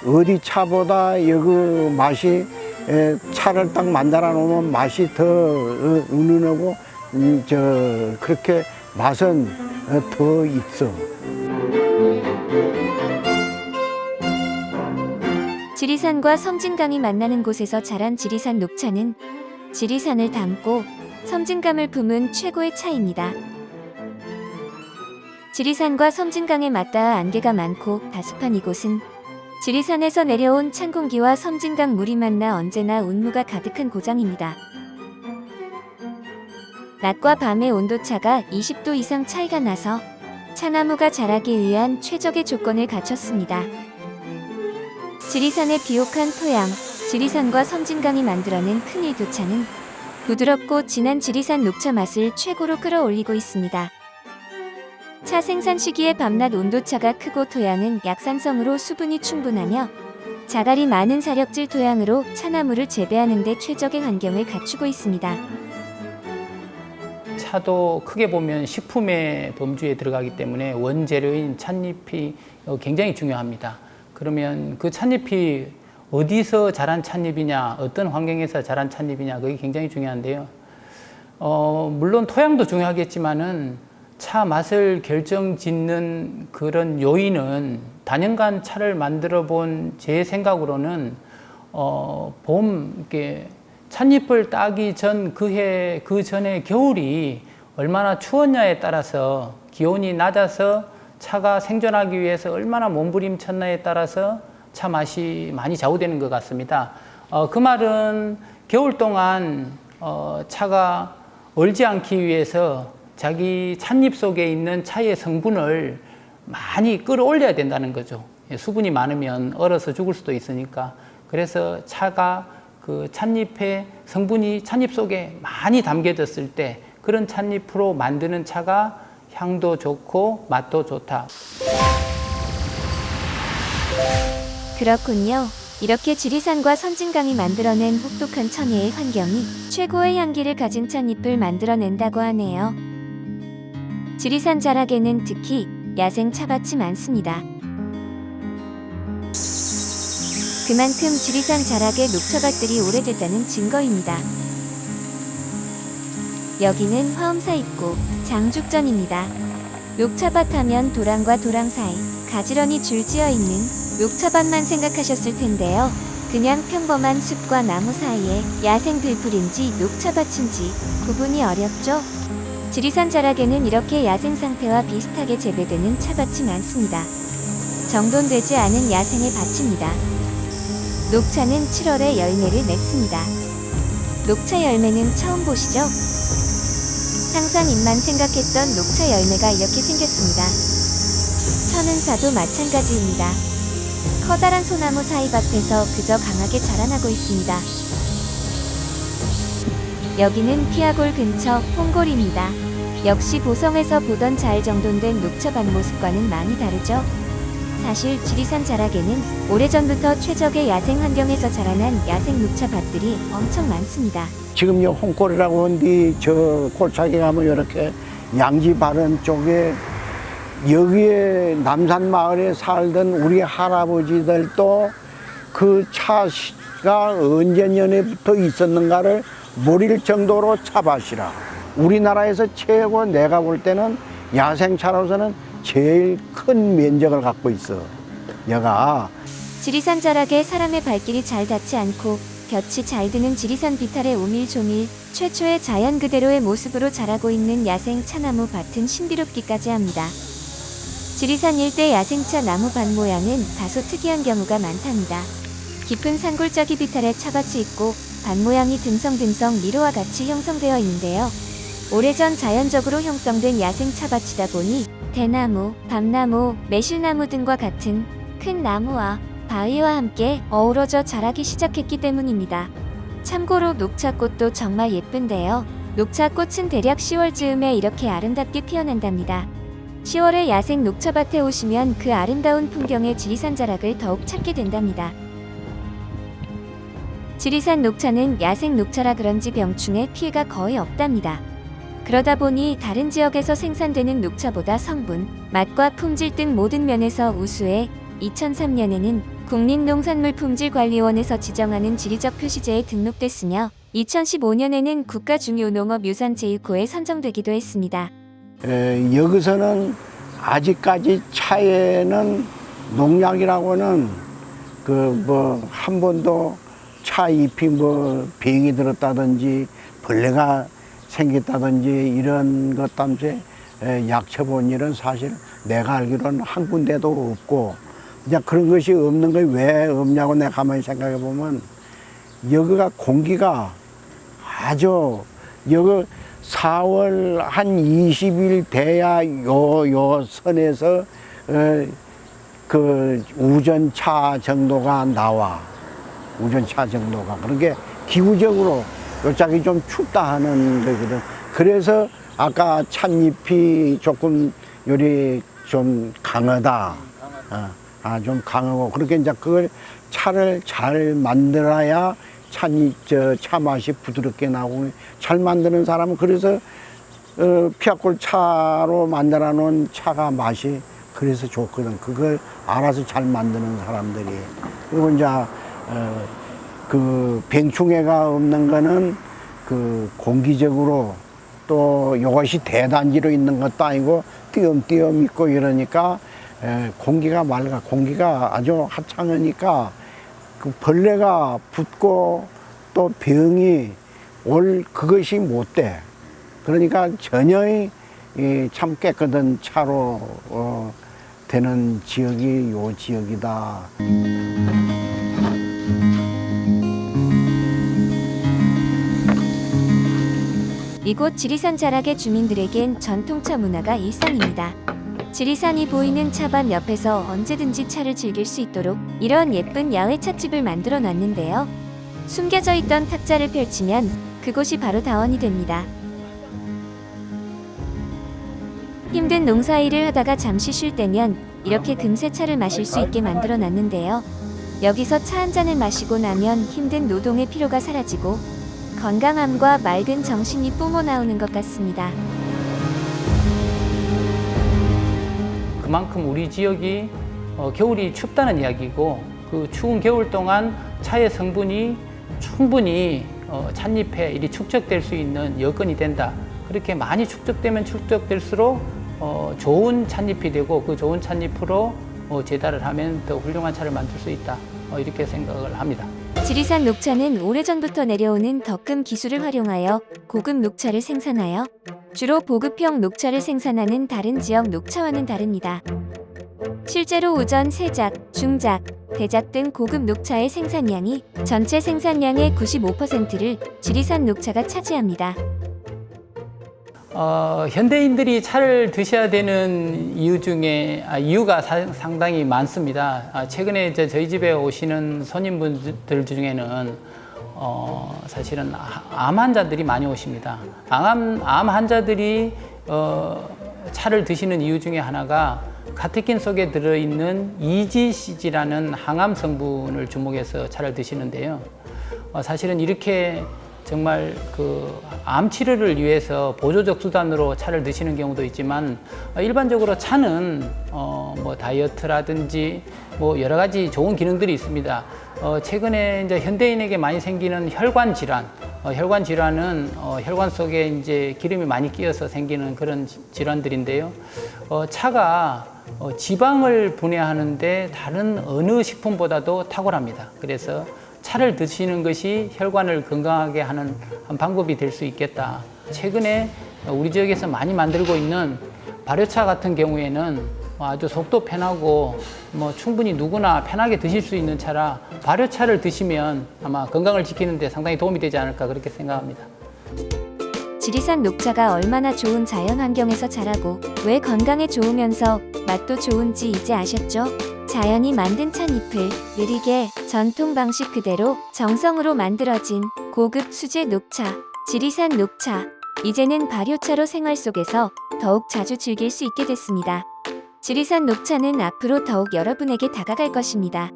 어디 차보다 여기 맛이 차를 딱 만들어 놓으면 맛이 더 은은하고 그렇게 맛은 더 있어. 지리산과 섬진강이 만나는 곳에서 자란 지리산 녹차는 지리산을 담고 섬진강을 품은 최고의 차입니다. 지리산과 섬진강에 맞닿아 안개가 많고 다습한 이곳은 지리산에서 내려온 찬 공기와 섬진강 물이 만나 언제나 운무가 가득한 고장입니다. 낮과 밤의 온도차가 20도 이상 차이가 나서 차나무가 자라기 위한 최적의 조건을 갖췄습니다. 지리산의 비옥한 토양, 지리산과 섬진강이 만들어낸 큰 일교차는 부드럽고 진한 지리산 녹차 맛을 최고로 끌어올리고 있습니다. 차 생산 시기에 밤낮 온도차가 크고 토양은 약산성으로 수분이 충분하며 자갈이 많은 사력질 토양으로 차나무를 재배하는 데 최적의 환경을 갖추고 있습니다. 차도 크게 보면 식품의 범주에 들어가기 때문에 원재료인 찻잎이 굉장히 중요합니다. 그러면 그 찻잎이 어디서 자란 찻잎이냐, 어떤 환경에서 자란 찻잎이냐, 그게 굉장히 중요한데요. 물론 토양도 중요하겠지만은 차 맛을 결정짓는 그런 요인은 단연간 차를 만들어 본 제 생각으로는 이렇게 찻잎을 따기 전 그 전에 겨울이 얼마나 추웠냐에 따라서 기온이 낮아서 차가 생존하기 위해서 얼마나 몸부림쳤나에 따라서 차 맛이 많이 좌우되는 것 같습니다. 그 말은 겨울 동안 차가 얼지 않기 위해서 자기 찻잎 속에 있는 차의 성분을 많이 끌어올려야 된다는 거죠. 수분이 많으면 얼어서 죽을 수도 있으니까. 그래서 차가 그 찻잎의 성분이 찻잎 속에 많이 담겨졌을 때 그런 찻잎으로 만드는 차가 향도 좋고 맛도 좋다. 그렇군요. 이렇게 지리산과 섬진강이 만들어낸 혹독한 천혜의 환경이 최고의 향기를 가진 찻잎을 만들어낸다고 하네요. 지리산 자락에는 특히 야생 차밭이 많습니다. 그만큼 지리산 자락의 녹차밭들이 오래됐다는 증거입니다. 여기는 화엄사 입구 장죽전입니다. 녹차밭 하면 도랑과 도랑 사이 가지런히 줄지어 있는 녹차밭만 생각하셨을 텐데요. 그냥 평범한 숲과 나무 사이에 야생 들풀인지 녹차밭인지 구분이 어렵죠? 지리산 자락에는 이렇게 야생 상태와 비슷하게 재배되는 차밭이 많습니다. 정돈되지 않은 야생의 밭입니다. 녹차는 7월에 열매를 맺습니다. 녹차 열매는 처음 보시죠? 항상 입만 생각했던 녹차 열매가 이렇게 생겼습니다. 천은사도 마찬가지입니다. 커다란 소나무 사이밭에서 그저 강하게 자라나고 있습니다. 여기는 피아골 근처 홍골입니다. 역시 보성에서 보던 잘 정돈된 녹차밭 모습과는 많이 다르죠? 사실 지리산 자락에는 오래전부터 최적의 야생 환경에서 자라난 야생 녹차밭들이 엄청 많습니다. 지금 요 홍골이라고 하는데 저 골짜기 가면 이렇게 양지 바른 쪽에 여기에 남산 마을에 살던 우리 할아버지들도 그 차가 언제 년에부터 있었는가를 모를 정도로 차밭이라. 우리나라에서 최고 내가 볼 때는 야생차로서는 제일 큰 면적을 갖고 있어. 얘가 지리산 자락에 사람의 발길이 잘 닿지 않고 볕이 잘 드는 지리산 비탈의 오밀조밀 최초의 자연 그대로의 모습으로 자라고 있는 야생 차나무 밭은 신비롭기까지 합니다. 지리산 일대 야생차 나무 밭 모양은 다소 특이한 경우가 많답니다. 깊은 산골짜기 비탈에 차밭이 있고 밭 모양이 듬성듬성 미로와 같이 형성되어 있는데요. 오래전 자연적으로 형성된 야생 차밭이다 보니 대나무, 밤나무, 매실나무 등과 같은 큰 나무와 바위와 함께 어우러져 자라기 시작했기 때문입니다. 참고로 녹차꽃도 정말 예쁜데요. 녹차꽃은 대략 10월 즈음에 이렇게 아름답게 피어난답니다. 10월에 야생 녹차밭에 오시면 그 아름다운 풍경의 지리산 자락을 더욱 찾게 된답니다. 지리산 녹차는 야생 녹차라 그런지 병충해 피해가 거의 없답니다. 그러다 보니 다른 지역에서 생산되는 녹차보다 성분, 맛과 품질 등 모든 면에서 우수해 2003년에는 국립농산물품질관리원에서 지정하는 지리적 표시제에 등록됐으며 2015년에는 국가중요농업 유산 제1호에 선정되기도 했습니다. 여기서는 아직까지 차에는 농약이라고는 한 번도 차 잎이 병이 들었다든지 벌레가 생겼다든지 이런 것 때문에 약 쳐본 일은 사실 내가 알기로는 한 군데도 없고, 그냥 그런 것이 없는 게 왜 없냐고 내가 가만히 생각해 보면, 여기가 공기가 아주, 여기 4월 한 20일 돼야 요 선에서 그 우전차 정도가 나와. 우전차 정도가. 그러니까 기후적으로 요짝이 좀 춥다 하는 거거든. 그래서 아까 찻잎이 조금 요리 좀 강하다. 좀 강하고. 그렇게 이제 그걸 차를 잘 만들어야 차 맛이 부드럽게 나오고, 잘 만드는 사람은 그래서 피아골 차로 만들어 놓은 차가 맛이 그래서 좋거든. 그걸 알아서 잘 만드는 사람들이. 그리고 이제 그 병충해가 없는 거는 그 공기적으로, 또 이것이 대단지로 있는 것도 아니고 띄엄띄엄 있고 이러니까 공기가 맑아. 공기가 아주 하찮으니까 그 벌레가 붙고 또 병이 올 그것이 못 돼. 그러니까 전혀 참 깨끗한 차로 되는 지역이 요 지역이다. 이곳 지리산 자락의 주민들에겐 전통차 문화가 일상입니다. 지리산이 보이는 차밭 옆에서 언제든지 차를 즐길 수 있도록 이런 예쁜 야외 찻집을 만들어 놨는데요. 숨겨져 있던 탁자를 펼치면 그곳이 바로 다원이 됩니다. 힘든 농사일을 하다가 잠시 쉴 때면 이렇게 금세 차를 마실 수 있게 만들어 놨는데요. 여기서 차 한 잔을 마시고 나면 힘든 노동의 피로가 사라지고 건강함과 맑은 정신이 뿜어 나오는 것 같습니다. 그만큼 우리 지역이 겨울이 춥다는 이야기고, 그 추운 겨울 동안 차의 성분이 충분히 찻잎에 이리 축적될 수 있는 여건이 된다. 그렇게 많이 축적되면 축적될수록 좋은 찻잎이 되고, 그 좋은 찻잎으로 제달을 하면 더 훌륭한 차를 만들 수 있다. 이렇게 생각을 합니다. 지리산 녹차는 오래전부터 내려오는 덕금 기술을 활용하여 고급 녹차를 생산하여 주로 보급형 녹차를 생산하는 다른 지역 녹차와는 다릅니다. 실제로 우전, 세작, 중작, 대작 등 고급 녹차의 생산량이 전체 생산량의 95%를 지리산 녹차가 차지합니다. 현대인들이 차를 드셔야 되는 이유 중에 이유가 상당히 많습니다. 최근에 저희 집에 오시는 손님분들 중에는 사실은 암 환자들이 많이 오십니다. 암 환자들이 차를 드시는 이유 중에 하나가 카테킨 속에 들어있는 EGCG라는 항암 성분을 주목해서 차를 드시는데요. 사실은 이렇게 정말 그 암 치료를 위해서 보조적 수단으로 차를 드시는 경우도 있지만, 일반적으로 차는 뭐 다이어트라든지 뭐 여러 가지 좋은 기능들이 있습니다. 최근에 이제 현대인에게 많이 생기는 혈관 질환, 혈관 질환은 혈관 속에 이제 기름이 많이 끼어서 생기는 그런 질환들인데요. 차가 지방을 분해하는데 다른 어느 식품보다도 탁월합니다. 그래서 차를 드시는 것이 혈관을 건강하게 하는 한 방법이 될 수 있겠다. 최근에 우리 지역에서 많이 만들고 있는 발효차 같은 경우에는 아주 속도 편하고 뭐 충분히 누구나 편하게 드실 수 있는 차라, 발효차를 드시면 아마 건강을 지키는 데 상당히 도움이 되지 않을까 그렇게 생각합니다. 지리산 녹차가 얼마나 좋은 자연 환경에서 자라고 왜 건강에 좋으면서 맛도 좋은지 이제 아셨죠? 자연이 만든 찻잎을 느리게 전통 방식 그대로 정성으로 만들어진 고급 수제 녹차, 지리산 녹차. 이제는 발효차로 생활 속에서 더욱 자주 즐길 수 있게 됐습니다. 지리산 녹차는 앞으로 더욱 여러분에게 다가갈 것입니다.